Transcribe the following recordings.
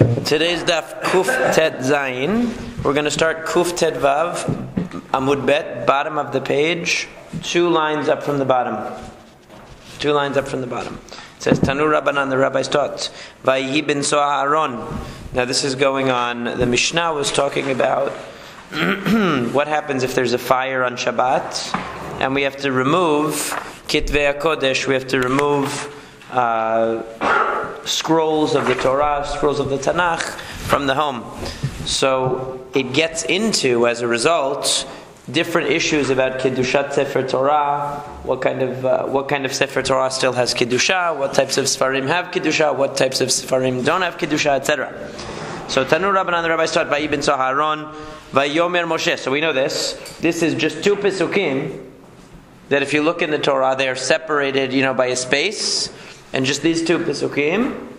Today's daf Kuf Tet Zayin. We're going to start Kuf Tet Vav, Amud Bet, bottom of the page, 2 lines up from the bottom. 2 lines up from the bottom. It says, Tanu Rabbanan, the rabbis taught, Vayi bin Soha Aaron. Now this is going on, the Mishnah was talking about what happens if there's a fire on Shabbat, and we have to remove Kitvei HaKodesh, we have to remove scrolls of the Torah, scrolls of the Tanakh from the home. So it gets into, as a result, different issues about Kiddushat Sefer Torah, what kind of Sefer Torah still has Kiddusha, what types of Sfarim have Kiddusha, what types of Sfarim don't have Kiddusha, etc. So Tanu Rabbanan, the rabbis taught, Vayi bin Soha Aaron, Vayomer Moshe. So we know this. This is just 2 Pesukim that if you look in the Torah, they are separated, by a space. And just these 2 Pesukim,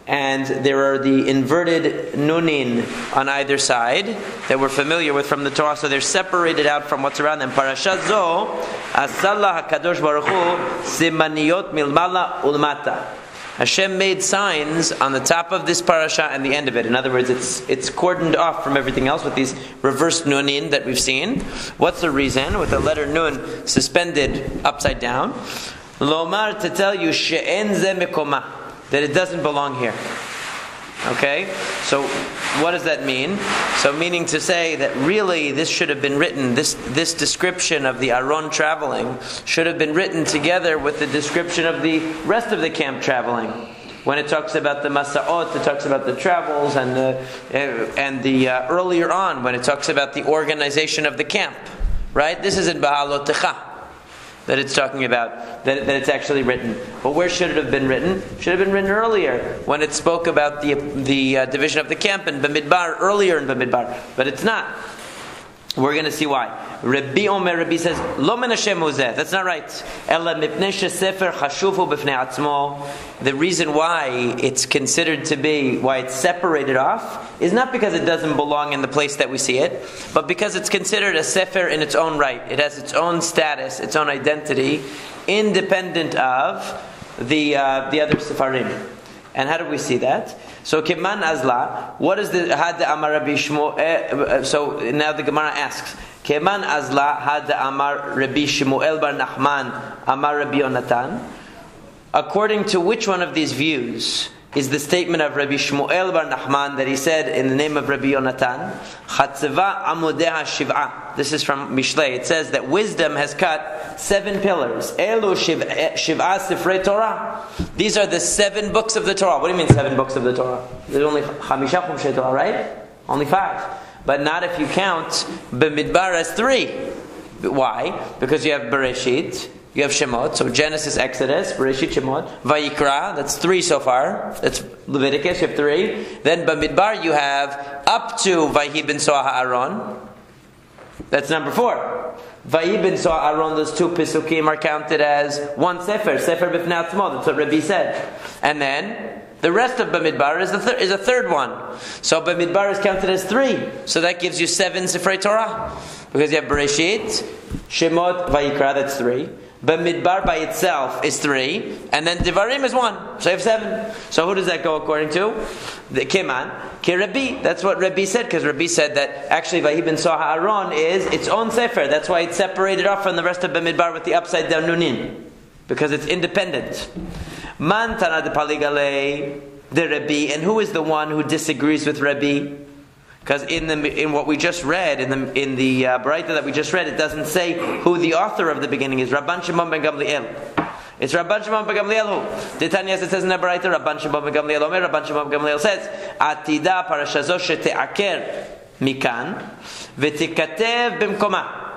and there are the inverted nunin on either side that we're familiar with from the Torah, so they're separated out from what's around them. Parashat zo, Asallah HaKadosh Baruch Hu, Simaniyot Milmala Ulmata. Hashem made signs on the top of this parasha and the end of it. In other words, it's cordoned off from everything else with these reversed nunin that we've seen. What's the reason? With the letter nun suspended upside down. Lomar, to tell you, she'en ze mikoma, that it doesn't belong here. Okay? So, what does that mean? So, meaning to say that really this should have been written, this description of the Aaron traveling should have been written together with the description of the rest of the camp traveling. When it talks about the Masa'ot, it talks about the travels, and the earlier on, when it talks about the organization of the camp. Right? This is in Bahalotecha that it's talking about, that it's actually written. But where should it have been written? It should have been written earlier, when it spoke about the division of the camp in Bamidbar, earlier in Bamidbar. But it's not. We're going to see why. Rabbi says, Lo men Hashem uzeh. That's not right. Ela mipnei shesefer chashufu b'fnei atzmo. The reason why it's considered to be, why it's separated off, is not because it doesn't belong in the place that we see it, but because it's considered a sefer in its own right. It has its own status, its own identity, independent of the other sefarim. And how do we see that? So Kiman Azla, what is the Had Amar Rabbi Shmuel? So now the Gemara asks, Kiman Azla Had Amar Rabbi Shmuel bar Nachman Amar Rabbi Yonatan. According to which one of these views is the statement of Rabbi Shmuel bar Nachman that he said in the name of Rabbi Yonatan? Chatzeva amudeha shiv'ah. This is from Mishlei. It says that wisdom has cut 7 pillars. Elu shiv'ah sifrei Torah. These are the 7 books of the Torah. What do you mean 7 books of the Torah? There's only chamisha chumshei Torah, right? Only 5. But not if you count B'midbar as 3. Why? Because you have Bereshit, you have Shemot, so Genesis, Exodus, Bereshit, Shemot, Vayikra, that's 3 so far. That's Leviticus, you have 3. Then Bamidbar you have up to Vayi bin Soha Aaron. That's number 4. Vayi bin Soha Aaron, those 2 Pesukim are counted as 1 Sefer B'fnei Atzmo, that's what Rabbi said. And then the rest of Bamidbar is a third one. So Bamidbar is counted as 3. So that gives you 7 Sifrei Torah. Because you have Bereshit, Shemot, Vayikra, that's 3. Bamidbar by itself is 3, and then Devarim is 1. So you have 7. So who does that go according to? The Kiman, Ki Rabbi. That's what Rabbi said, because Rabbi said that actually Vayi bin Soha Aaron is its own sefer. That's why it's separated off from the rest of Bamidbar with the upside down nunin, because it's independent. Man Tana de Paligale, the Rabbi, and who is the one who disagrees with Rabbi? Because in what we just read, in the Baraita that we just read, it doesn't say who the author of the beginning is. Rabban Shimon ben Gamliel. It's Rabban Shimon ben Gamliel who. The Tanya says in the Baraita, Rabban Shimon ben Gamliel Omer, Rabban Shimon ben Gamliel says, Atida parashazo shete'aker mikan, v'tikatev b'mkoma.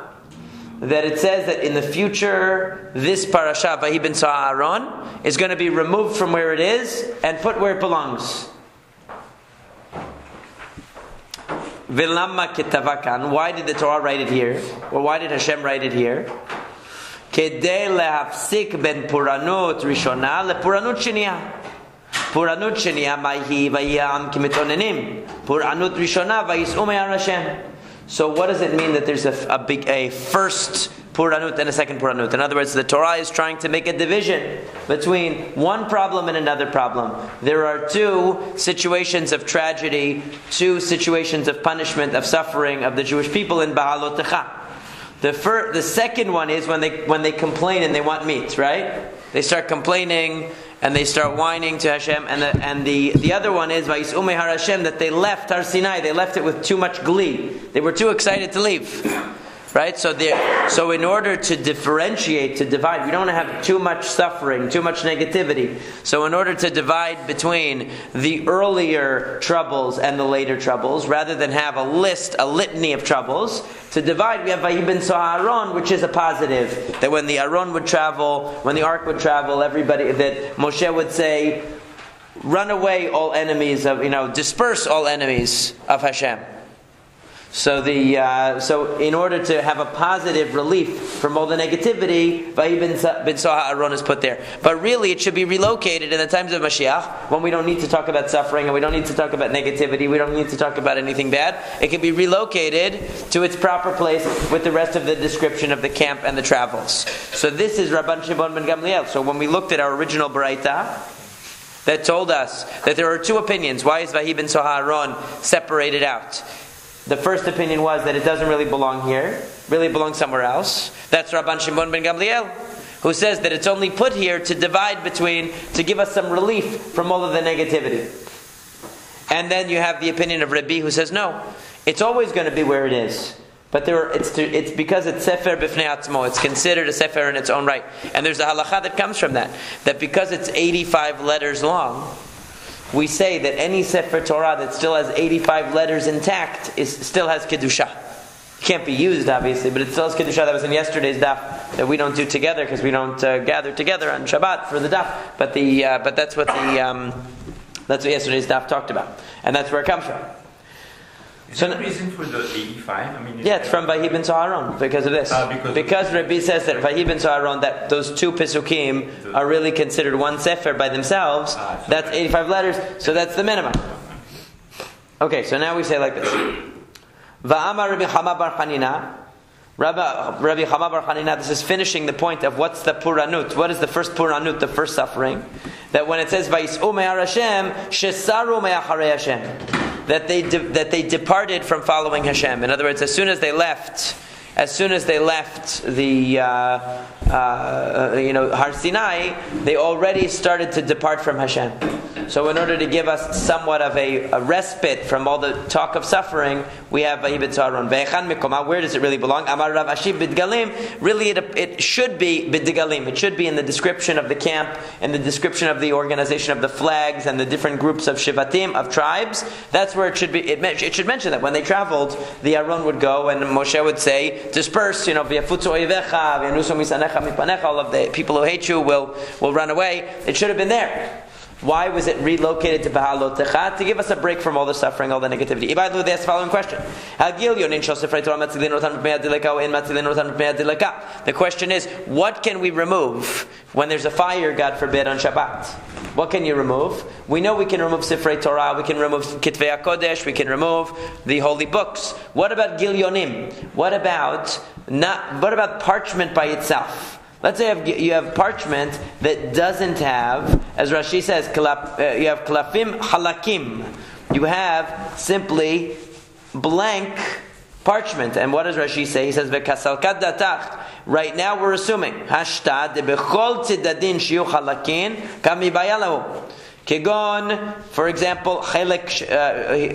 That it says that in the future, this parasha, Vayi bin Soha Aaron, is going to be removed from where it is and put where it belongs. V'lama ketavakan. Why did the Torah write it here? Or why did Hashem write it here? Kedei lehafsik ben puranut rishona lepuranut sheniya. Puranut sheniya ma'hi vayam kimitonenim. Puranut rishona vayis'u me'ar Hashem. So what does it mean that there's a first Puranut and a second Puranut. In other words, the Torah is trying to make a division between one problem and another problem. There are two situations of tragedy, two situations of punishment, of suffering of the Jewish people in Bahalotecha. The second one is when they complain and they want meat, right? They start complaining and they start whining to Hashem, and the other one is Vayis'u Mehar Hashem, that they left Har Sinai. They left it with too much glee. They were too excited to leave. Right? So in order to differentiate, to divide, we don't want to have too much suffering, too much negativity. So in order to divide between the earlier troubles and the later troubles, rather than have a litany of troubles, to divide, we have Vayibin Aaron, which is a positive. That when the Aron would travel, when the Ark would travel, that Moshe would say, run away all enemies of, disperse all enemies of Hashem. So in order to have a positive relief from all the negativity, Vayi bin Soha Aron is put there. But really, it should be relocated in the times of Mashiach, when we don't need to talk about suffering and we don't need to talk about negativity, we don't need to talk about anything bad. It can be relocated to its proper place with the rest of the description of the camp and the travels. So this is Rabban Shimon ben Gamliel. So when we looked at our original Baraita, that told us that there are two opinions. Why is Vayi bin Soha Aron separated out? The first opinion was that it doesn't really belong here, really belongs somewhere else. That's Rabban Shimon ben Gamliel, who says that it's only put here to divide between, to give us some relief from all of the negativity. And then you have the opinion of Rabbi, who says no, it's always going to be where it is. But it's because it's Sefer B'fnei Atzmo, it's considered a Sefer in its own right. And there's a halacha that comes from that because it's 85 letters long, we say that any Sefer Torah that still has 85 letters intact still has Kedusha. It can't be used, obviously, but it still has Kedusha. That was in yesterday's daf that we don't do together because we don't gather together on Shabbat for the daf. But that's what yesterday's daf talked about, and that's where it comes from. Is there a reason for the 85? It's from Vayi bin Soharon because of this. Because Rabbi says that Vayi bin Soharon, that those two Pesukim are really considered one Sefer by themselves. That's 85 letters, so that's the minimum. Okay, so now we say like this. Va'amar Rabbi Chama bar Chanina. Rabbi Chama bar Chanina, this is finishing the point of what's the Puranut. What is the first Puranut, the first suffering? That when it says Vayis'u me'ar Hashem, shesaru me'acharei Hashem. That they departed from following Hashem. In other words, as soon as they left the Har Sinai, they already started to depart from Hashem. So in order to give us somewhat of a respite from all the talk of suffering, we have Vayi bin Soharon. Where does it really belong? Amar Rav Ashi b'Dgalim. Really, it should be b'Dgalim. It should be in the description of the camp, in the description of the organization of the flags and the different groups of shivatim, of tribes. That's where it should be. It should mention that when they traveled, the Aron would go and Moshe would say, disperse, all of the people who hate you will run away. It should have been there. Why was it relocated to Bahalotecha? To give us a break from all the suffering, all the negativity. They asked the following question. The question is, what can we remove when there's a fire, God forbid, on Shabbat? What can you remove? We know we can remove Sifrei Torah, we can remove Kitvei HaKodesh, we can remove the holy books. What about Gilyonim? What about parchment by itself? Let's say you have parchment that doesn't have, as Rashi says, you have klafim halakim. You have simply blank parchment. And what does Rashi say? He says, "V'kasalkat datach." Right now we're assuming hashtad bechol tzidadin shiu halakin kami bayalahu. Kegon, for example, chelek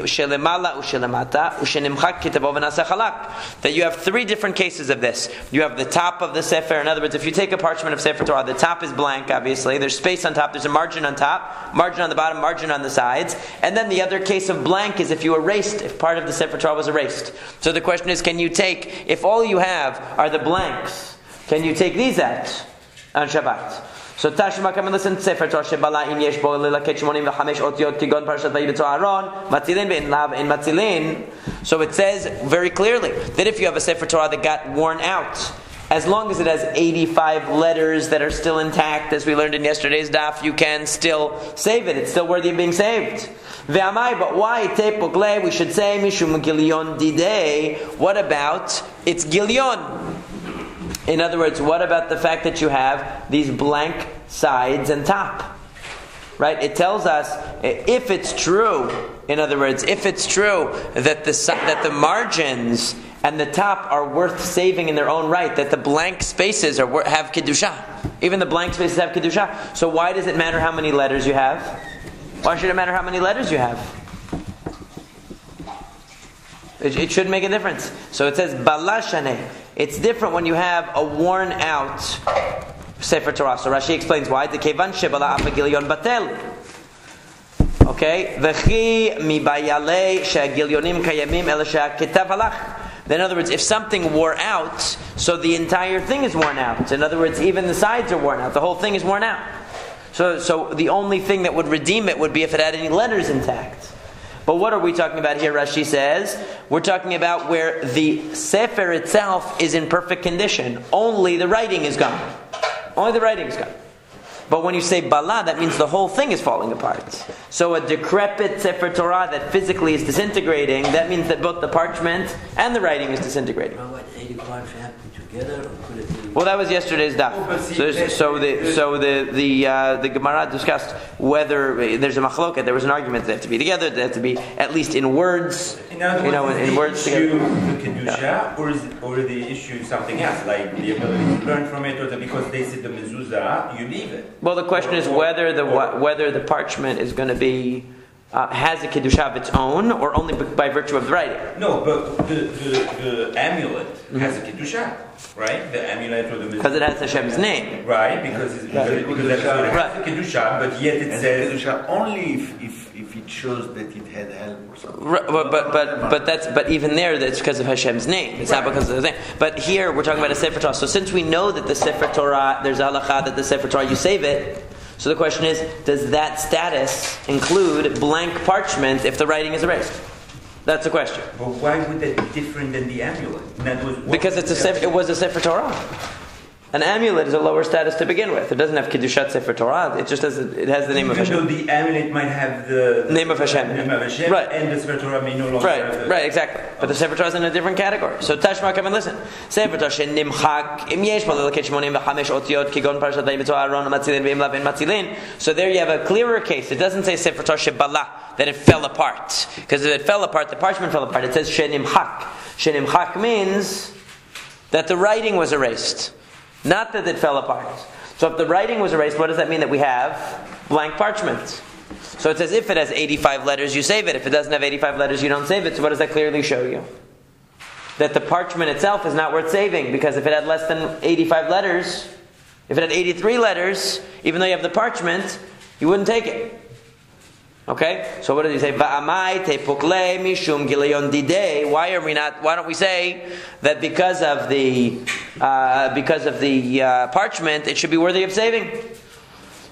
shelemala ushelemata ushenimchak kitavo v'naseh halak. That you have three different cases of this. You have the top of the sefer. In other words, if you take a parchment of Sefer Torah, the top is blank. Obviously, there's space on top. There's a margin on top, margin on the bottom, margin on the sides. And then the other case of blank is if part of the Sefer Torah was erased. So the question is, can you take, if all you have are the blanks, can you take these out on Shabbat? So Tashma, come and listen to Sefer Torah Shebala in Yesh Bo Lilaket Shmonim V'Chamesh Otiot Kigon Parashat Vayi B'Torah Aron Matzilin Bein Lav in Matzilin. So it says very clearly that if you have a Sefer Torah that got worn out, as long as it has 85 letters that are still intact, as we learned in yesterday's daf, you can still save it. It's still worthy of being saved. Ve'amai, but why? Tepokle, we should say Mishum Gilyon Didei. What about it's Gilyon? In other words, what about the fact that you have these blank sides and top? Right? It tells us, if it's true, in other words, if it's true that the margins and the top are worth saving in their own right, that the blank spaces have Kedusha. Even the blank spaces have Kedusha. So why does it matter how many letters you have? Why should it matter how many letters you have? It should make a difference. So it says, Balashane. It's different when you have a worn out Sefer Torah. So Rashi explains why. The Kevan Shebala Afagilyon Batel. Okay? V'chi mi bayale she'agilyonim kayamim el she'aketav halach. In other words, if something wore out, so the entire thing is worn out. In other words, even the sides are worn out. The whole thing is worn out. So the only thing that would redeem it would be if it had any letters intact. But what are we talking about here, Rashi says? We're talking about where the Sefer itself is in perfect condition. Only the writing is gone. Only the writing is gone. But when you say Bala, that means the whole thing is falling apart. So a decrepit Sefer Torah that physically is disintegrating, that means that both the parchment and the writing is disintegrating. What, 85 should happen together, or could it be? Well, that was yesterday's daf. So the Gemara discussed whether there's a machloket. There was an argument that they have to be together. They have to be at least in words. In words together. The kedusha, or the issue something else, like the ability to learn from it, or because they said the mezuzah, you leave it. Well, the question is whether the parchment is going to be has a kedusha of its own, or only by virtue of the writing. No, but the amulet has a kedusha, right? The amulet or the mezuzah. Because it has Hashem's name. Right, because it has a kedusha, but yet it says kedusha only if it shows that it had help or something. Right, but even there, that's because of Hashem's name. It's not because of the name. But here we're talking about a Sefer Torah. So since we know that the Sefer Torah, there's a halacha that the Sefer Torah you save it. So the question is, does that status include blank parchment if the writing is erased? That's the question. But why would that be different than the amulet? Because it was a Sefer Torah. An amulet is a lower status to begin with. It doesn't have Kiddushat Sefer Torah. It just has the name of Hashem. Even though the amulet might have the name of Hashem, right, and the Sefer Torah may no longer have right, exactly. But the Sefer Torah is in a different category. So Tashma, come and listen. Sefer Torah nimchak im yesh malalaket 85 otiyot kigon parashat vayimtzu Aaron matzilin ve'im lavin matzilin. So there you have a clearer case. It doesn't say Sefer Torah shebala, that it fell apart. Because if it fell apart, the parchment fell apart. It says shenimchak. Shenimchak means that the writing was erased. Not that it fell apart. So if the writing was erased, what does that mean? That we have blank parchment. So it says if it has 85 letters, you save it. If it doesn't have 85 letters, you don't save it. So what does that clearly show you? That the parchment itself is not worth saving, because if it had less than 85 letters, if it had 83 letters, even though you have the parchment, you wouldn't take it. Okay? So what does he say? Va'amai tepukle mishum gileyon didei. Why don't we say that because of the parchment, it should be worthy of saving?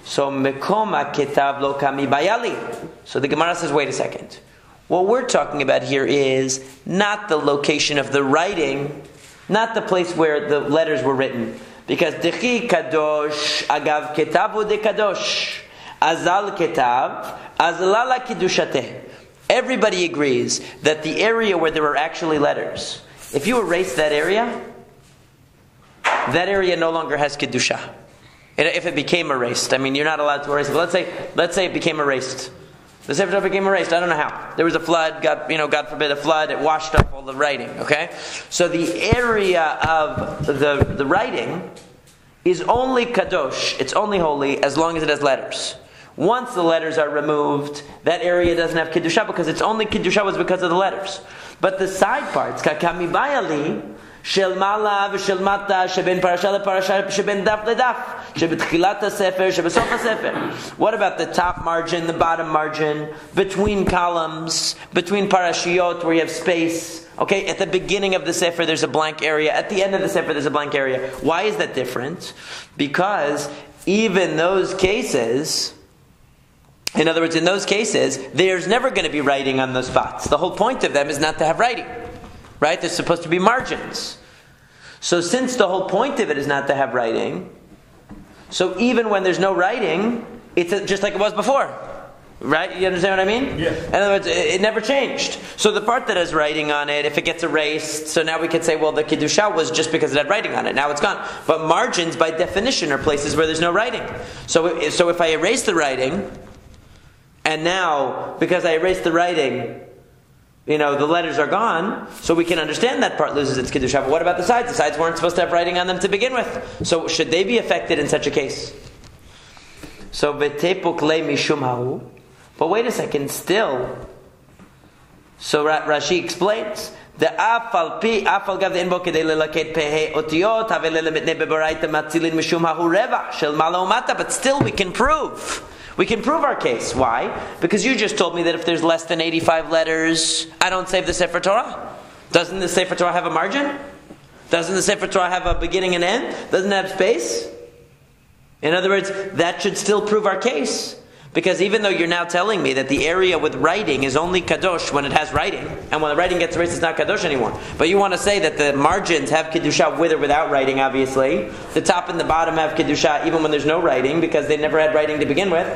So mekoma ketav lo kami bayali. So the Gemara says, wait a second. What we're talking about here is not the location of the writing, not the place where the letters were written. Because dechi kadosh agav ketavu de kadosh. Azal ketav, azlala kiddushateh. Everybody agrees that the area where there were actually letters, if you erase that area no longer has kiddusha. If it became erased, I mean, you're not allowed to erase it. But let's say it became erased. The Sefer Torah became erased. I don't know how. There was a flood. God forbid a flood. It washed up all the writing. Okay, so the area of the writing is only kadosh. It's only holy as long as it has letters. Once the letters are removed, that area doesn't have Kiddusha, because its only Kiddusha was because of the letters. But the side parts, kakami bayali, shel mala v'shel mata, sheben parasha leparasha, sheben daf ledaf, shebetchilat hasefer, shebesof hasefer. What about the top margin, the bottom margin, between columns, between parashiyot where you have space? Okay, at the beginning of the sefer there's a blank area. At the end of the sefer there's a blank area. Why is that different? Because even those cases, in other words, in those cases, there's never going to be writing on those spots. The whole point of them is not to have writing. Right? There's supposed to be margins. So since the whole point of it is not to have writing, so even when there's no writing, it's just like it was before. Right? You understand what I mean? Yeah. In other words, it never changed. So the part that has writing on it, if it gets erased, so now we could say, well, the Kiddusha was just because it had writing on it. Now it's gone. But margins, by definition, are places where there's no writing. So if I erase the writing, and now, because I erased the writing, the letters are gone, so we can understand that part loses its Kiddusha. But what about the sides? The sides weren't supposed to have writing on them to begin with. So should they be affected in such a case? So, v'tepuk le mishum hahu. But wait a second, still. So Rashi explains, the afal gav the inbo kedei lelaket pehe otiyot havelele mitne bebaraita matzilin mishum hahu reva shel malo mata. But still, we can prove our case. Why? Because you just told me that if there's less than 85 letters, I don't save the Sefer Torah. Doesn't the Sefer Torah have a margin? Doesn't the Sefer Torah have a beginning and end? Doesn't it have space? In other words, that should still prove our case. Because even though you're now telling me that the area with writing is only kadosh when it has writing, and when the writing gets erased, it's not kadosh anymore. But you want to say that the margins have kedusha with or without writing, obviously. The top and the bottom have kedusha even when there's no writing, because they never had writing to begin with.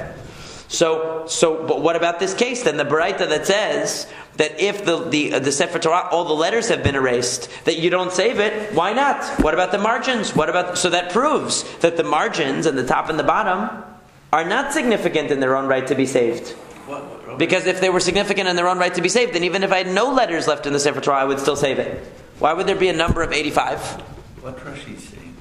But what about this case then? The Baraita that says that if the Sefer Torah, all the letters have been erased, that you don't save it, why not? What about the margins? So that proves that the margins and the top and the bottom are not significant in their own right to be saved. Because if they were significant in their own right to be saved, then even if I had no letters left in the Sefer Torah, I would still save it. Why would there be a number of 85? What Rashi is saying?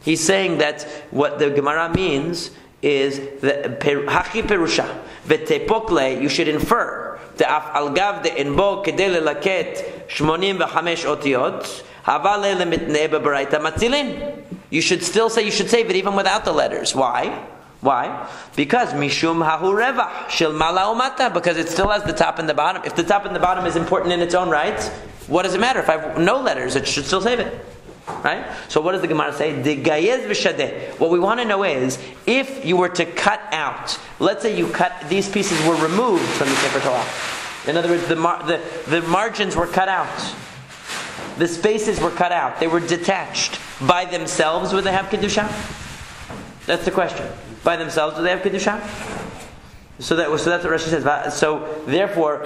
He's saying that what the Gemara means is that Hachi Perusha V'tepokle, you should infer the af algav the inbo kedei lelaket 85 otiyot haval lemitne bebaraita matzilin. You should still say you should save it even without the letters. Why? Because mishum hahu revach shel mala umata, because it still has the top and the bottom. If the top and the bottom is important in its own right, what does it matter? If I have no letters, it should still save it. Right? So what does the Gemara say? Digayez v'shadeh. What we want to know is, if you were to cut out, let's say these pieces were removed from the Sefer Torah. In other words, the margins were cut out. The spaces were cut out. They were detached. By themselves, would they have Kedusha? That's the question. By themselves, do they have Kedusha? So that's what Rashi says. So therefore,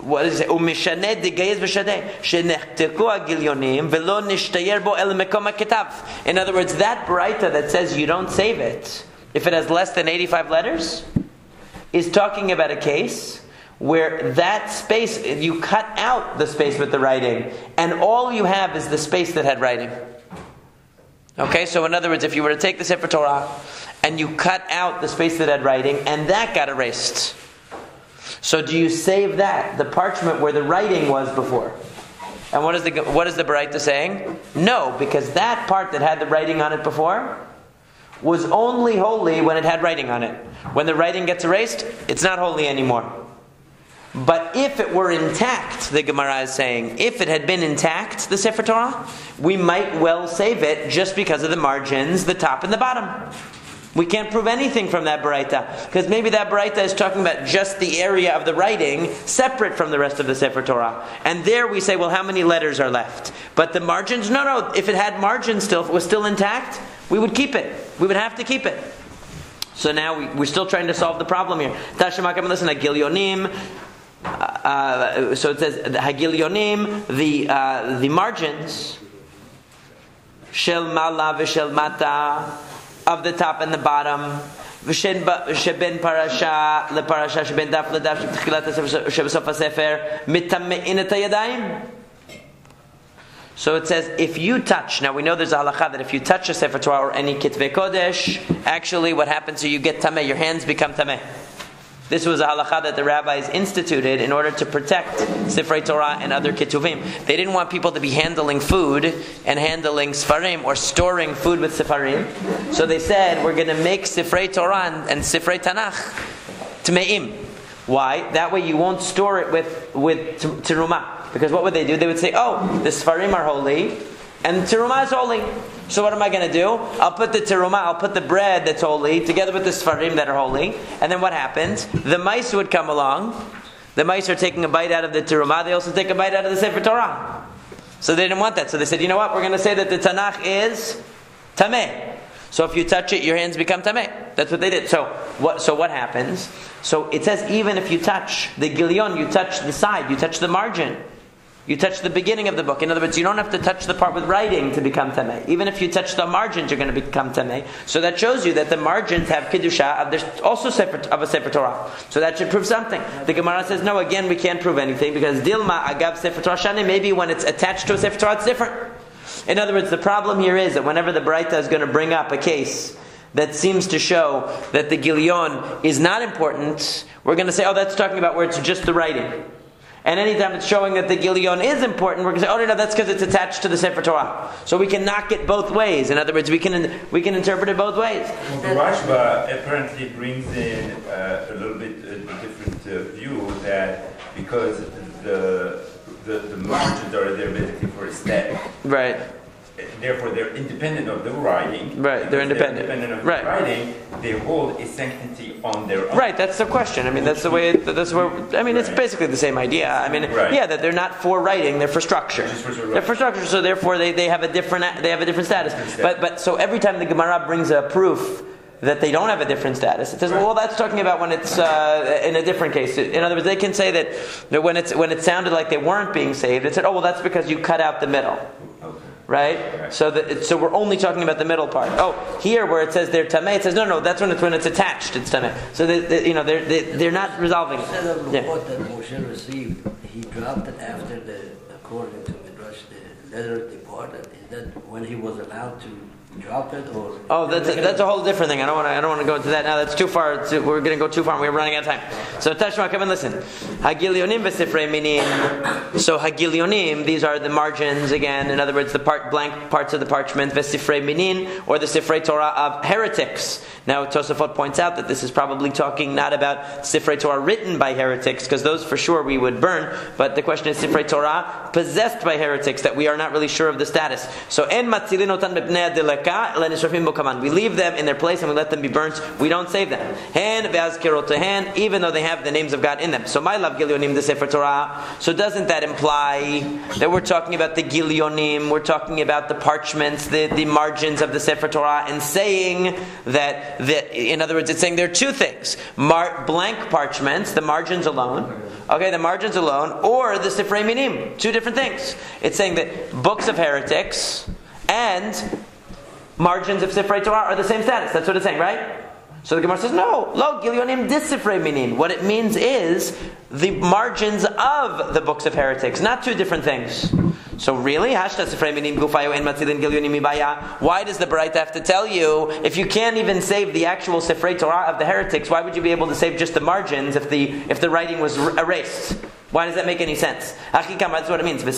what does it say? Umishaneh digayez v'shadeh shenechteku agilyonim v'lo nishtayer bo el mekom haketav. In other words, that Baraita that says you don't save it if it has less than 85 letters is talking about a case where that space, you cut out the space with the writing, and all you have is the space that had writing. Okay, so in other words, if you were to take the Sefer Torah and you cut out the space that had writing, and that got erased, so do you save that, the parchment where the writing was before? And what is the Baraita saying? No, because that part that had the writing on it before was only holy when it had writing on it. When the writing gets erased, it's not holy anymore. But if it were intact, the Gemara is saying, if it had been intact, the Sefer Torah, we might well save it just because of the margins, the top and the bottom. We can't prove anything from that Baraita, because maybe that Baraita is talking about just the area of the writing separate from the rest of the Sefer Torah. And there we say, well, how many letters are left? But the margins, no, if it had margins still, if it was still intact, we would keep it. We would have to keep it. So now we're still trying to solve the problem here. Tashamakam, listen, Agilyonim. So it says the Hagilyonim, the margins, shel mala v'shel mata, of the top and the bottom, sheben parasha leparasha sheben daf ledaf sheb'tchilat sheb'sof hasefer mitame'in et hayadayim. So it says, if you touch, now we know there's a halakha that if you touch a Sefer Torah or any Kitvei Kodesh, actually what happens is you get tameh, your hands become tameh. This was a halakha that the rabbis instituted in order to protect Sifrei Torah and other Ketuvim. They didn't want people to be handling food and handling Sfarim or storing food with Sifarim. So they said, we're going to make Sifrei Torah and Sifrei Tanakh Tme'im. Why? That way you won't store it with Terumah. Because what would they do? They would say, oh, the Sfarim are holy and Terumah is holy. So what am I going to do? I'll put the terumah, I'll put the bread that's holy together with the sfarim that are holy. And then what happens? The mice would come along. The mice are taking a bite out of the terumah. They also take a bite out of the Sefer Torah. So they didn't want that. So they said, you know what? We're going to say that the Tanakh is tameh. So if you touch it, your hands become tameh. That's what they did. So what happens? So it says even if you touch the gilion, you touch the side, you touch the margin. You touch the beginning of the book. In other words, you don't have to touch the part with writing to become tamei. Even if you touch the margins, you're going to become tamei. So that shows you that the margins have kedusha. There's also of a sefer Torah. So that should prove something. The Gemara says no. Again, we can't prove anything because dilma agav sefer Torah shani. Maybe when it's attached to a sefer Torah, it's different. In other words, the problem here is that whenever the Braita is going to bring up a case that seems to show that the gilion is not important, we're going to say, oh, that's talking about where it's just the writing. And anytime it's showing that the gilion is important, we're going to say, oh no, that's because it's attached to the Sefer Torah. So we can knock it both ways. In other words, we can interpret it both ways. The Rashba apparently brings in a little bit different view that because the margins are there basically for aesthetic. Right. Therefore, they're independent of the writing. Right, they're independent. Of the writing. They hold a sanctity on their own. Right, that's the question. I mean, that's the way. It's basically the same idea. I mean, yeah, that they're not for writing; they're for structure. They're for structure, so therefore they have a different status. But so every time the Gemara brings a proof that they don't have a different status, it says, well, that's talking about when it's in a different case. In other words, they can say that when it sounded like they weren't being saved, it said, oh, well, that's because you cut out the middle. Right? So we're only talking about the middle part. Oh, here where it says they're tamei, it says no, that's when it's attached. It's tamei. So they're not resolving it. Instead of the report that Moshe received, he dropped it after according to Midrash, the letter departed. Is that when he was allowed to drop it, or? Oh, that's a whole different thing. I don't want to go into that now. That's too far. We're going to go too far, and we're running out of time. So Tashma, come and listen. Hagilionim v'sifrei minim. So hagilionim, these are the margins again. In other words, the blank parts of the parchment. V'sifrei minin, or the sifrei Torah of heretics. Now Tosafot points out that this is probably talking not about sifrei Torah written by heretics, because those for sure we would burn. But the question is sifrei Torah possessed by heretics, that we are not really sure of the status. So en matzilin otan b'pnei adelek. We leave them in their place and we let them be burnt. We don't save them. Even though they have the names of God in them. So my love gilionim the Sefer Torah. So doesn't that imply that we're talking about the gilionim, we're talking about the parchments, the margins of the Sefer Torah, and saying that in other words, it's saying there are two things: blank parchments, the margins alone. Okay, the margins alone, or the Sifrei Minim. Two different things. It's saying that books of heretics and margins of Sifrei Torah are the same status. That's what it's saying, right? So the Gemara says, no, lo gilionim dis Sifrei minin. What it means is the margins of the books of heretics, not two different things. So really, hashta Sifrei minim gufayo en matzilin gilionim ibaya. Why does the Braita have to tell you if you can't even save the actual Sifrei Torah of the heretics? Why would you be able to save just the margins if the writing was erased? Why does that make any sense? That's what it means. What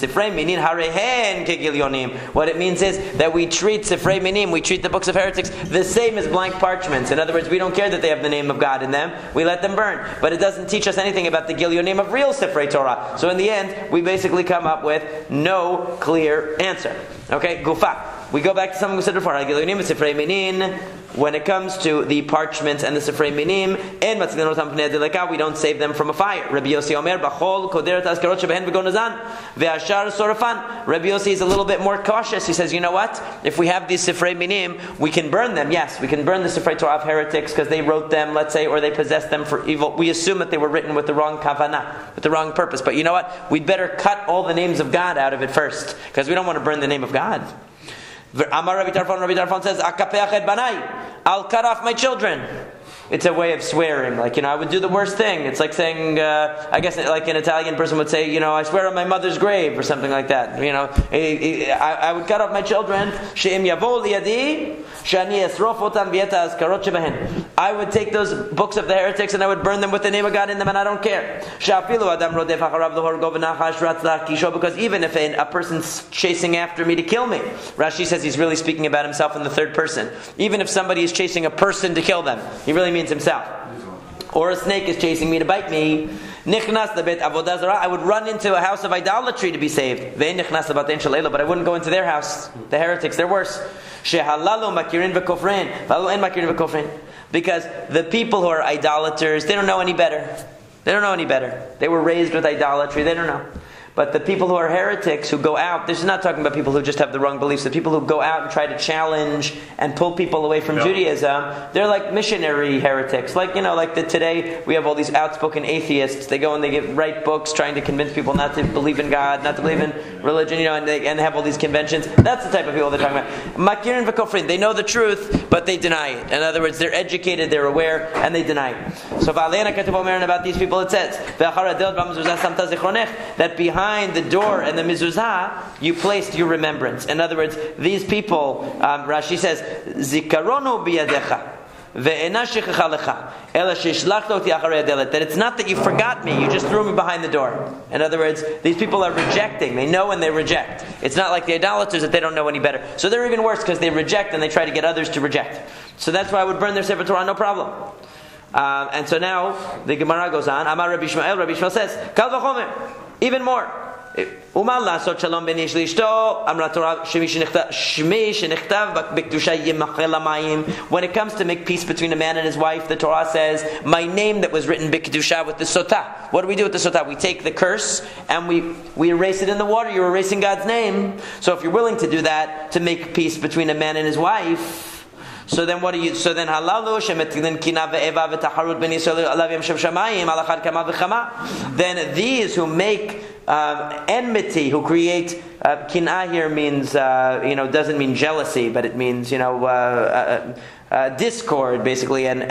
it means is that we treat Sifrei Minim, we treat the books of heretics the same as blank parchments. In other words, we don't care that they have the name of God in them. We let them burn. But it doesn't teach us anything about the Gilyonim of real Sifrei Torah. So in the end, we basically come up with no clear answer. Okay, Gufa. We go back to something we said before. When it comes to the parchments and the Sifrei Minim, we don't save them from a fire. Rabbi Yossi Omer, Rabbi Yossi is a little bit more cautious. He says, you know what? If we have these Sifrei Minim, we can burn them. Yes, we can burn the Sifrei Torah of heretics because they wrote them, let's say, or they possessed them for evil. We assume that they were written with the wrong kavanah, with the wrong purpose. But you know what? We'd better cut all the names of God out of it first, because we don't want to burn the name of God. Amar Rabbi Tarfon says, Akapeach et banai, I'll cut off my children. It's a way of swearing, I would do the worst thing. It's like saying, I guess like an Italian person would say, I swear on my mother's grave, or something like that. I would cut off my children. She'im yavo liyadi, shani esrof otam v'yeta azkarot shebehen. I would take those books of the heretics and I would burn them with the name of God in them, and I don't care. She'afilu adam rodef acharav lohorgo v'nachash ratzlach kisho, because even if a person's chasing after me to kill me, Rashi says he's really speaking about himself in the third person. Even if somebody is chasing a person to kill them, he really means himself. Or a snake is chasing me to bite me. Nichnas lebet avodah zarah, I would run into a house of idolatry to be saved. Ve'en nichnas lebatein shel Elah, but I wouldn't go into their house. The heretics, they're worse. Shehalalu makirin v'kofrin, v'halu en makirin v'kofrin. Because the people who are idolaters, they don't know any better. They don't know any better. They were raised with idolatry. They don't know. But the people who are heretics, who go out, this is not talking about people who just have the wrong beliefs. The people who go out and try to challenge and pull people away from Judaism, they're like missionary heretics. Like, today we have all these outspoken atheists. They go and they write books trying to convince people not to believe in God, not to believe in religion, and they have all these conventions. That's the type of people they're talking about. Makirin v'kofrin, they know the truth, but they deny it. In other words, they're educated, they're aware, and they deny it. So about these people it says, that behind the door and the mezuzah, you placed your remembrance. In other words, these people, Rashi says, Zikaronu biyadecha. That it's not that you forgot me, you just threw me behind the door. In other words, these people are rejecting. They know and they reject. It's not like the idolaters that they don't know any better. So they're even worse because they reject and they try to get others to reject. So that's why I would burn their Sefer Torah, no problem. And so now the Gemara goes on. Amar Rabbi Shmuel says, Kal v'chomer, even more. When it comes to make peace between a man and his wife, the Torah says, my name that was written b'kedusha with the sotah. What do we do with the sotah? We take the curse and we erase it in the water. You're erasing God's name. So if you're willing to do that to make peace between a man and his wife, so then what do you? So then halalu shemetilin kina ve'eva v'taharut ben Yisrael alav yom shamayim alachad kama v'chama. Then these who make enmity, who create kinah here means doesn't mean jealousy, but it means discord basically, and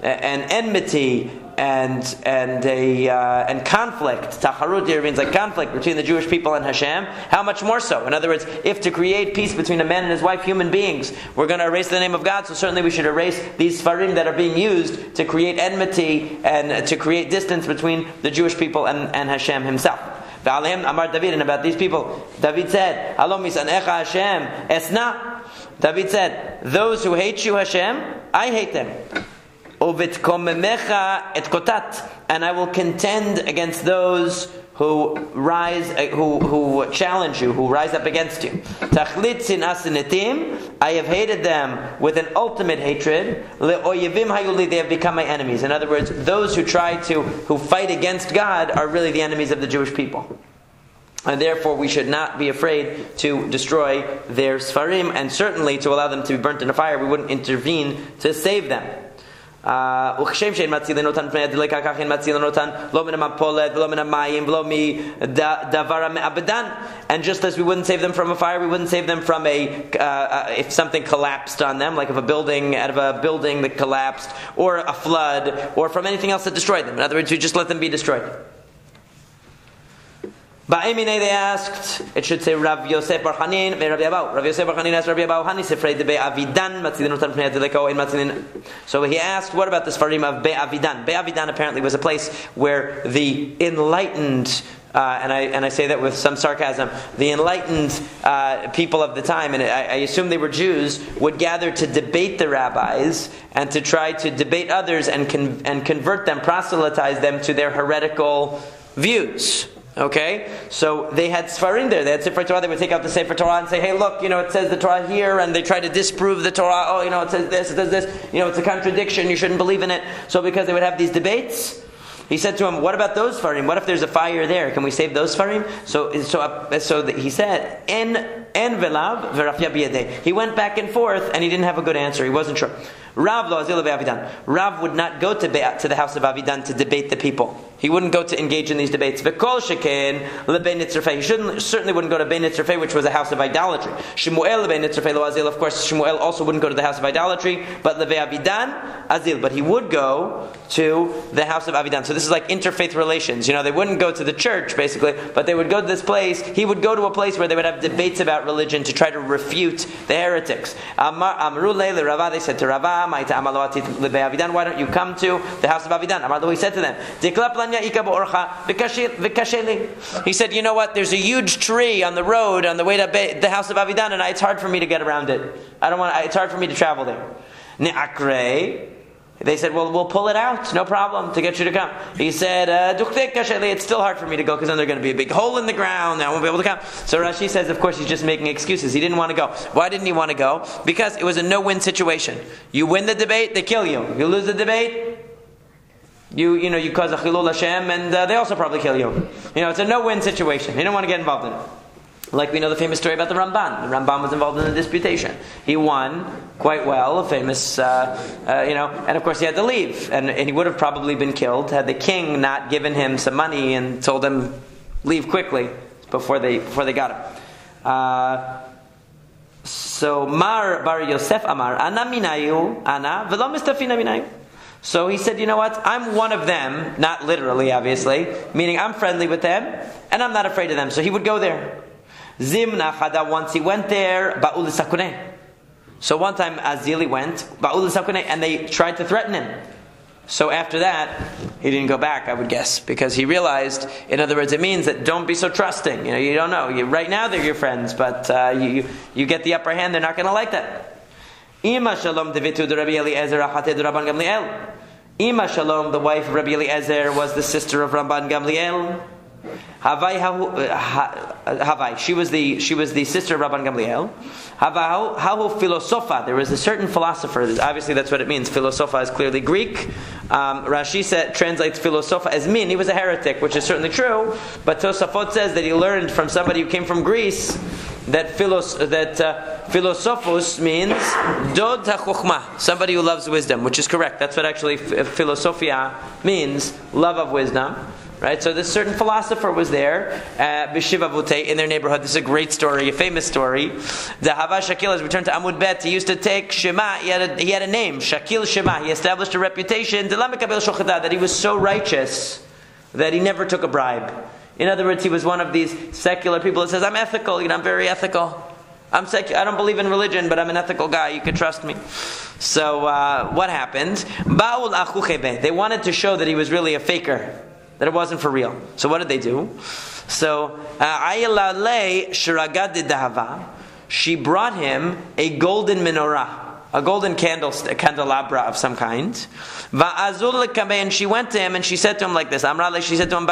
enmity and conflict. Tacharut here means like conflict between the Jewish people and Hashem. How much more so? In other words, if to create peace between a man and his wife, human beings, we're going to erase the name of God, so certainly we should erase these farim that are being used to create enmity and to create distance between the Jewish people and Hashem Himself. V'alehem Amar David, and about these people, David said, Halom misanecha Hashem esna. David said, those who hate you, Hashem, I hate them. And I will contend against those who who challenge you, who rise up against you. I have hated them with an ultimate hatred. They have become my enemies. In other words, those who fight against God are really the enemies of the Jewish people. And therefore we should not be afraid to destroy their Sfarim, and certainly to allow them to be burnt in a fire. We wouldn't intervene to save them. And just as we wouldn't save them from a fire, we wouldn't save them from if something collapsed on them, like out of a building that collapsed, or a flood, or from anything else that destroyed them. In other words, we just let them be destroyed. Ba'emine, they asked, it should say Rav Yosef Bar Chanin ve Rabbi Abahu. Rav Yosef Bar Chanin asked Rabbi Abahu, Hani Sefrei de Be'avidan matzilin otan pnei adileko in matzilin. So he asked, what about the Sfarim of Be'avidan? Be'avidan apparently was a place where the enlightened, and I say that with some sarcasm, the enlightened people of the time, and I assume they were Jews, would gather to debate the rabbis and to try to debate others and convert them, proselytize them to their heretical views. Okay, so they had Sfarim there. They had Sefer Torah. They would take out the Sefer Torah and say, "Hey, look, it says the Torah here," and they try to disprove the Torah. Oh, it says this, it says this. It's a contradiction. You shouldn't believe in it. So, because they would have these debates, he said to him, "What about those Sfarim? What if there's a fire there? Can we save those Sfarim?" So he said, "En velav v'rafya biyadeh." He went back and forth, and he didn't have a good answer. He wasn't sure. Rav lo azil be'avidan. Rav would not go to the house of Avidan to debate the people. He wouldn't go to engage in these debates. V'kol sheken lebein nitzrafei. He certainly wouldn't go to Bein Nitzrafei, which was a house of idolatry. Shmuel lebein nitzrafei lo azil. Of course, Shmuel also wouldn't go to the house of idolatry, but lebe Avidan azil. But he would go to the house of Avidan. So this is like interfaith relations. They wouldn't go to the church basically, but they would go to this place. He would go to a place where they would have debates about religion to try to refute the heretics. Amru le Rava. They said to Rava, why don't you come to the house of Avidan? He said to them, he said, you know what, there's a huge tree on the road on the way to the house of Avidan, and it's hard for me to get around it. It's hard for me to travel there. They said, well, we'll pull it out, no problem, to get you to come. He said, it's still hard for me to go because then there's going to be a big hole in the ground, I won't be able to come. So Rashi says, of course, he's just making excuses. He didn't want to go. Why didn't he want to go? Because it was a no-win situation. You win the debate, they kill you. You lose the debate, You cause a chilul Hashem, and they also probably kill you. It's a no-win situation. You don't want to get involved in it. Like we know the famous story about the Ramban. The Ramban was involved in the disputation. He won quite well, a famous, and of course he had to leave. And he would have probably been killed had the king not given him some money and told him, leave quickly, before they got him. So Mar Bar Yosef Amar, Ana minayu, Ana, v'lo mistafina minayu. So he said, you know what, I'm one of them, not literally obviously, meaning I'm friendly with them, and I'm not afraid of them. So he would go there. Zimna Chada, once he went there, Ba'ul Sakuneh. So one time Azili went, Ba'ul Sakuneh, and they tried to threaten him. So after that, he didn't go back, I would guess, because he realized, in other words, it means that don't be so trusting. You don't know. Right now they're your friends, but you get the upper hand, they're not going to like that. Ima Shalom Devitu de Rabbi Eliezer Achate de Rabban Gamliel. Ima Shalom, the wife of Rabbi Eliezer, was the sister of Rabban Gamliel. Havai, she was the sister of Rabban Gamliel. Hahu philosopha. There was a certain philosopher. Obviously, that's what it means. Philosopha is clearly Greek. Rashi translates philosopha as min. He was a heretic, which is certainly true. But Tosafot says that he learned from somebody who came from Greece that philosophos means dod hachochma, somebody who loves wisdom, which is correct. That's what actually philosophia means, love of wisdom. Right, so this certain philosopher was there, B'Shiva Vutei, in their neighborhood. This is a great story, a famous story. The Hava Shakil, as we turn to Amud Bet, he used to take Shema. He had a name, Shakil Shema. He established a reputation, that he was so righteous that he never took a bribe. In other words, he was one of these secular people that says, "I'm ethical. I'm very ethical. I don't believe in religion, but I'm an ethical guy. You can trust me." So what happened? They wanted to show that he was really a faker, that it wasn't for real. So what did they do? So she brought him a golden menorah, a golden candelabra of some kind. And she went to him and she said to him like this. She said to him,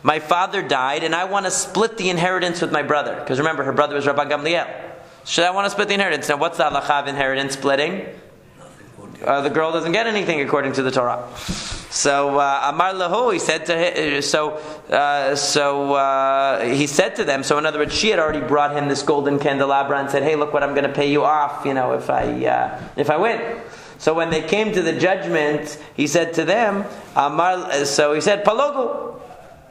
my father died and I want to split the inheritance with my brother. Because remember, her brother was Rabban Gamliel. So I want to split the inheritance. Now what's the halacha of inheritance splitting? The girl doesn't get anything according to the Torah. So Amar Lahu, he said to him, he said to them. So in other words, she had already brought him this golden candelabra and said, "Hey, look what I'm going to pay you off. If I win." So when they came to the judgment, he said to them, so he said, "Palogu,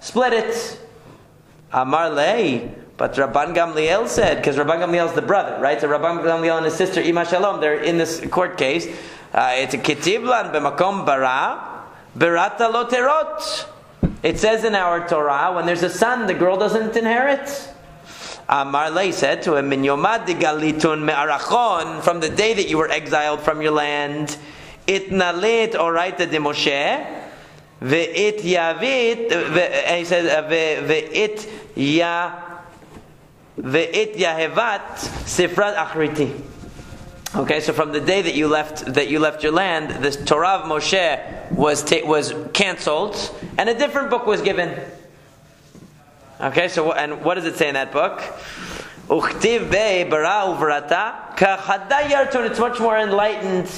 split it." Amar Lei. But Rabban Gamliel said, because Rabban Gamliel is the brother, right? So Rabban Gamliel and his sister Ima Shalom, they're in this court case. It's a kitiblan b'makom bara, berata lo terot. It says in our Torah, when there's a son, the girl doesn't inherit. Amar Lei said to him, Min yomad digalitun me'arachon, from the day that you were exiled from your land, itnalet oraita de Moshe, ve'it yavit, and he says, ve'it yahevat sifrat achriti. Okay, so from the day that you left your land, this Torah of Moshe was canceled, and a different book was given. Okay, so and what does it say in that book? Uchtiv be bara uvrata kachadayartun. It's much more enlightened.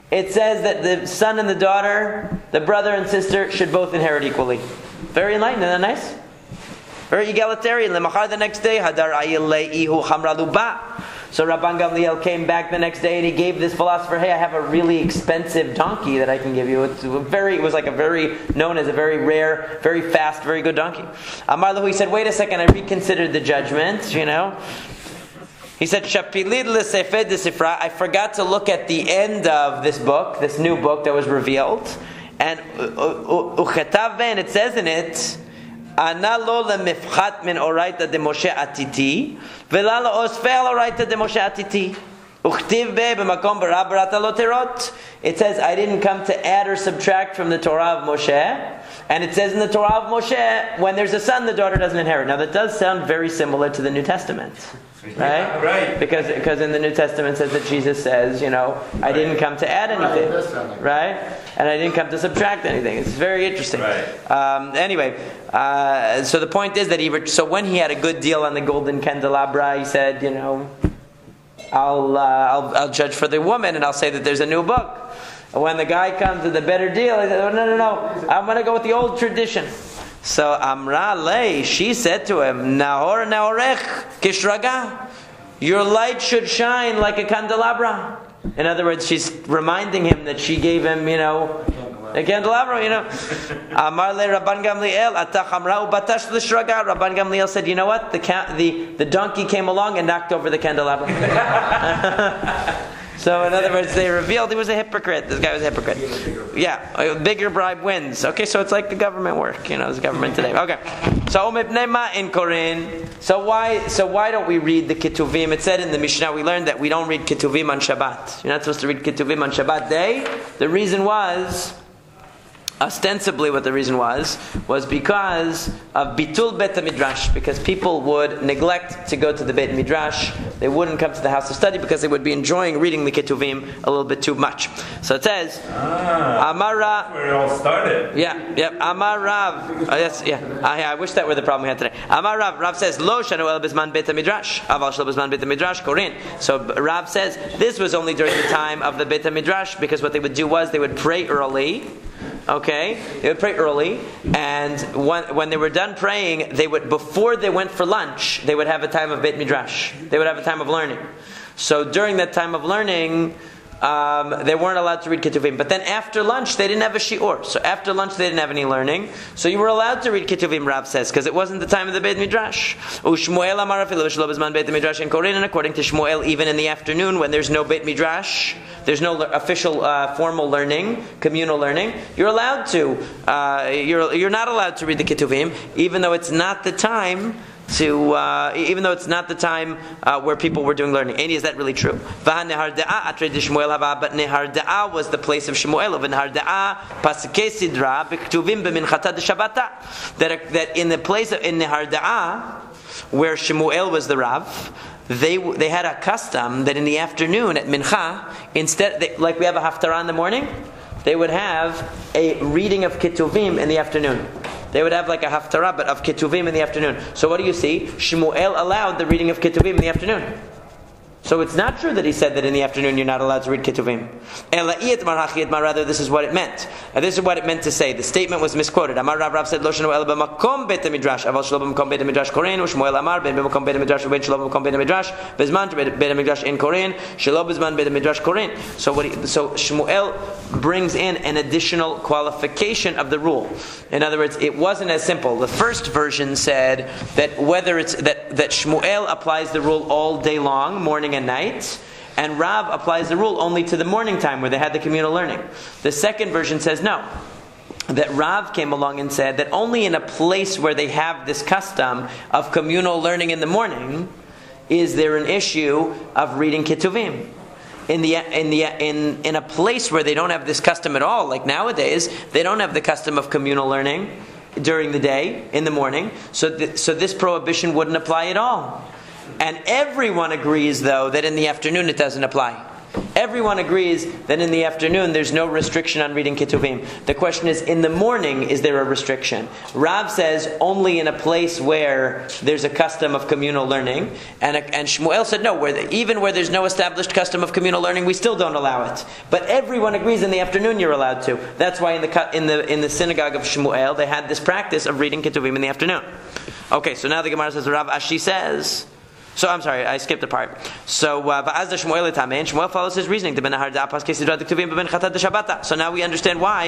It says that the son and the daughter, the brother and sister, should both inherit equally. Very enlightened, isn't that nice? Very egalitarian. Lemachar, the next day, hadar ayil leihu chamraluba. So Rabban Gamliel came back the next day and he gave this philosopher, "Hey, I have a really expensive donkey that I can give you. It was like known as a very rare, very fast, very good donkey." Amar Lahu, he said, "Wait a second, I reconsidered the judgment, He said, "Shapilid l'sefed d'sifra, I forgot to look at the end of this book, this new book that was revealed. And uchetav ben, it says in it, Ana lo lemifchat min oraita de Moshe atiti, vela lo osfel oraita de Moshe atiti. Uchtiv be b'makom bara barata lo terot." It says, I didn't come to add or subtract from the Torah of Moshe. And it says in the Torah of Moshe, when there's a son, the daughter doesn't inherit. Now that does sound very similar to the New Testament. Right? Yeah, right. Because in the New Testament it says that Jesus says, I didn't come to add anything. Right? And I didn't come to subtract anything. It's very interesting. Right. Anyway, so the point is that so when he had a good deal on the golden candelabra, he said, I'll judge for the woman and I'll say that there's a new book. When the guy comes with a better deal, he said, oh, no, I'm going to go with the old tradition. So Amra Lei, she said to him, Nahor Nahorech Kishraga, your light should shine like a candelabra. In other words, she's reminding him that she gave him, a candelabra, Amar le Rabban Gamliel, Atach Amra ubatash l'shraga. Rabban Gamliel said, you know what? The donkey came along and knocked over the candelabra. So in other words, they revealed he was a hypocrite. This guy was a hypocrite. Yeah, a bigger bribe wins. Okay, so it's like the government work. It's the government today. Okay. So in Korin. So why don't we read the Ketuvim? It said in the Mishnah, we learned that we don't read Ketuvim on Shabbat. You're not supposed to read Ketuvim on Shabbat day. The reason was, ostensibly what the reason was because of Bitul Bet HaMidrash, because people would neglect to go to the Beit Midrash. They wouldn't come to the house of study because they would be enjoying reading the Ketuvim a little bit too much. So it says, Amar Rav. That's where it all started. Yeah. Amar Rav. I wish that were the problem we had today. Amar Rav. Rav says, Lo shanu el bizman Beit HaMidrash. Aval shelo bizman Beit HaMidrash Korin. So Rav says, this was only during the time of the Beit HaMidrash, because what they would do was they would pray early. Okay, they would pray early, and when they were done praying, before they went for lunch, they would have a time of Beit Midrash. They would have a time of learning. So during that time of learning, they weren't allowed to read Ketuvim. But then after lunch, they didn't have a shiur. So after lunch, they didn't have any learning. So you were allowed to read Ketuvim, Rav says, because it wasn't the time of the Beit Midrash. U'shmuel amar afilu v'shelo b'zman Beit Midrash in Korin. And according to Shmuel, even in the afternoon, when there's no Beit Midrash, there's no official formal learning, communal learning, you're allowed to. You're not allowed to read the Ketuvim, even though it's not the time where people were doing learning. Is that really true? But Nehar Da'a was the place of Shmuel. Nehar Da'a Pasikei Sidra B'Ktuvim B'Minchata D'Shabbata. That in the place in Nehar Da'a, where Shmuel was the Rav, they had a custom that in the afternoon at Mincha, instead, like we have a Haftarah in the morning, they would have a reading of Ketuvim in the afternoon. They would have like a haftarah, but of Ketuvim in the afternoon. So what do you see? Shmuel allowed the reading of Ketuvim in the afternoon. So it's not true that he said that in the afternoon you're not allowed to read Ketuvim. Rather, this is what it meant. This is what it meant to say. The statement was misquoted. Amar Rav said, Lo shanu el b'makom beit midrash, aval shelo b'makom beit midrash korein, u'shmuel amar ben b'makom beit midrash u'ben shelo b'makom beit midrash, bezman beit midrash in korein, shelo bezman beit midrash korein. So Shmuel brings in an additional qualification of the rule. In other words, it wasn't as simple. The first version said that whether it's that Shmuel applies the rule all day long, morning and night, and Rav applies the rule only to the morning time where they had the communal learning. The second version says no, that Rav came along and said that only in a place where they have this custom of communal learning in the morning is there an issue of reading Ketuvim. In a place where they don't have this custom at all, like nowadays, they don't have the custom of communal learning during the day, in the morning, so this prohibition wouldn't apply at all. And everyone agrees, though, that in the afternoon it doesn't apply. Everyone agrees that in the afternoon there's no restriction on reading Ketuvim. The question is, in the morning, is there a restriction? Rav says only in a place where there's a custom of communal learning, and Shmuel said no, even where there's no established custom of communal learning, we still don't allow it. But everyone agrees in the afternoon you're allowed to. That's why in the synagogue of Shmuel they had this practice of reading Ketuvim in the afternoon. Okay, so now the Gemara says, Rav Ashi says. So I'm sorry, I skipped a part. So Shmuel follows his reasoning. So now we understand why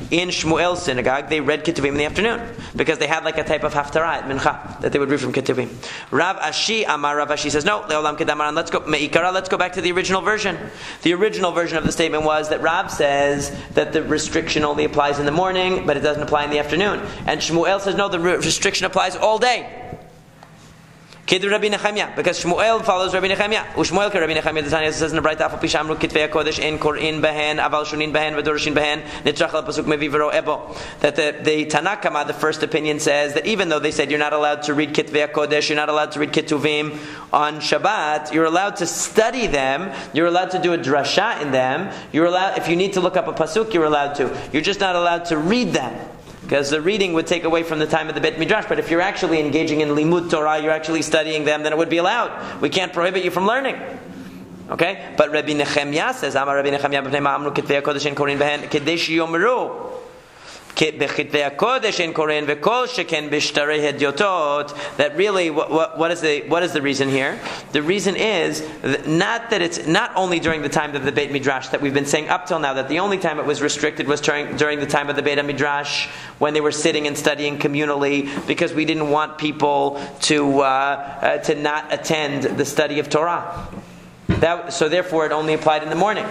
in Shmuel's synagogue they read Ketuvim in the afternoon, because they had like a type of haftarah at Mincha that they would read from Ketuvim. Rav Ashi says no. Let's go back to the original version. The original version of the statement was that Rav says that the restriction only applies in the morning, but it doesn't apply in the afternoon. And Shmuel says no, the restriction applies all day. Kedu Rabbi Nechemia, because Shmuel follows Rabbi Nechemia. Ushmuel ke Rabbi Nechemia, the Tanya says in the Braita, Afal Pi Shamru Kitvei HaKodesh en Korin behen, aval shunin behen, v'dorashin behen, nitrach al pasuk mevi v'ro ebo. That the Tanakama, the first opinion, says that even though they said you're not allowed to read Kitvei HaKodesh, you're not allowed to read Ketuvim on Shabbat, you're allowed to study them, you're allowed to do a drasha in them, you're allowed, if you need to look up a pasuk, you're allowed to. You're just not allowed to read them, because the reading would take away from the time of the Beit Midrash. But if you're actually engaging in Limud Torah, you're actually studying them, then it would be allowed. We can't prohibit you from learning. Okay? But Rabbi Nechemia says, Amar Rabbi Nechemia b'nei ma'amru kitvei HaKodesh en korin behen kedei shiyomeru b'chitvei HaKodesh en korin v'kol sheken b'shtarei hedyotot. That really, what is the reason here? The reason is not that it's not only during the time of the Beit Midrash that we've been saying up till now, that the only time it was restricted was during the time of the Beit Midrash, when they were sitting and studying communally, because we didn't want people to not attend the study of Torah. So therefore it only applied in the morning.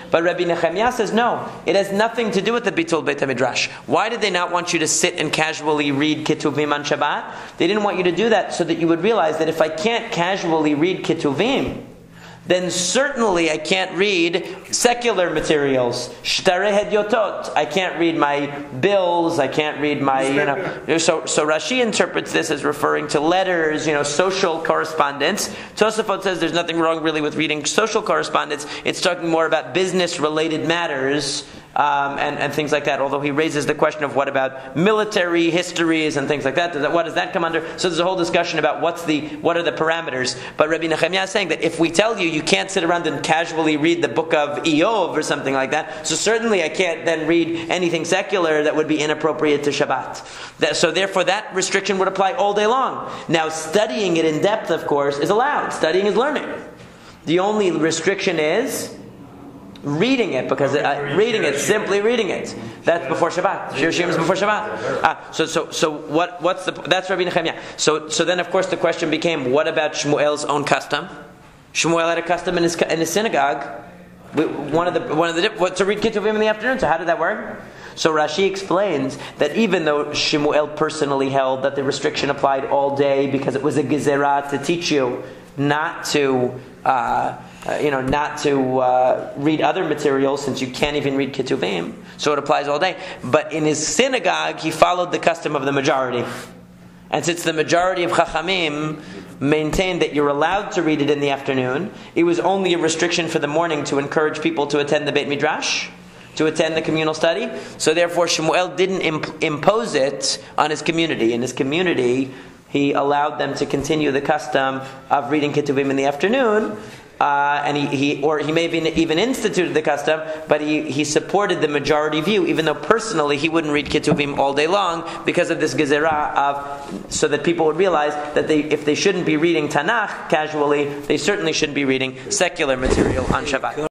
But Rabbi Nechemia says no, it has nothing to do with the Bitul Beit HaMidrash. Why did they not want you to sit and casually read Ketuvim on Shabbat? They didn't want you to do that so that you would realize that if I can't casually read Ketuvim, then certainly I can't read secular materials. Shtarei hedyotot. I can't read my bills. I can't read my, So Rashi interprets this as referring to letters, social correspondence. Tosafot says there's nothing wrong really with reading social correspondence. It's talking more about business-related matters. And things like that, although he raises the question of what about military histories and things like that. What does that come under? So there's a whole discussion about what are the parameters. But Rabbi Nechemia is saying that if we tell you can't sit around and casually read the book of Eov or something like that, so certainly I can't then read anything secular that would be inappropriate to Shabbat. So therefore that restriction would apply all day long. Now studying it in depth, of course, is allowed. Studying is learning. The only restriction is reading it, because simply reading it. That's before Shabbat. Shir Shirim is before Shabbat. That's Rabbi Nechemia. So then of course the question became, what about Shmuel's own custom? Shmuel had a custom in his synagogue. To read Ketuvim in the afternoon. So how did that work? So Rashi explains that even though Shmuel personally held that the restriction applied all day because it was a gezerah to teach you not to read other materials, since you can't even read Ketuvim, so it applies all day. But in his synagogue, he followed the custom of the majority. And since the majority of Chachamim maintained that you're allowed to read it in the afternoon, it was only a restriction for the morning to encourage people to attend the Beit Midrash, to attend the communal study. So therefore Shmuel didn't impose it on his community. In his community, he allowed them to continue the custom of reading Ketuvim in the afternoon, and he may have even instituted the custom, but he supported the majority view, even though personally he wouldn't read Ketuvim all day long because of this gezerah so that people would realize that if they shouldn't be reading Tanakh casually, they certainly shouldn't be reading secular material on Shabbat.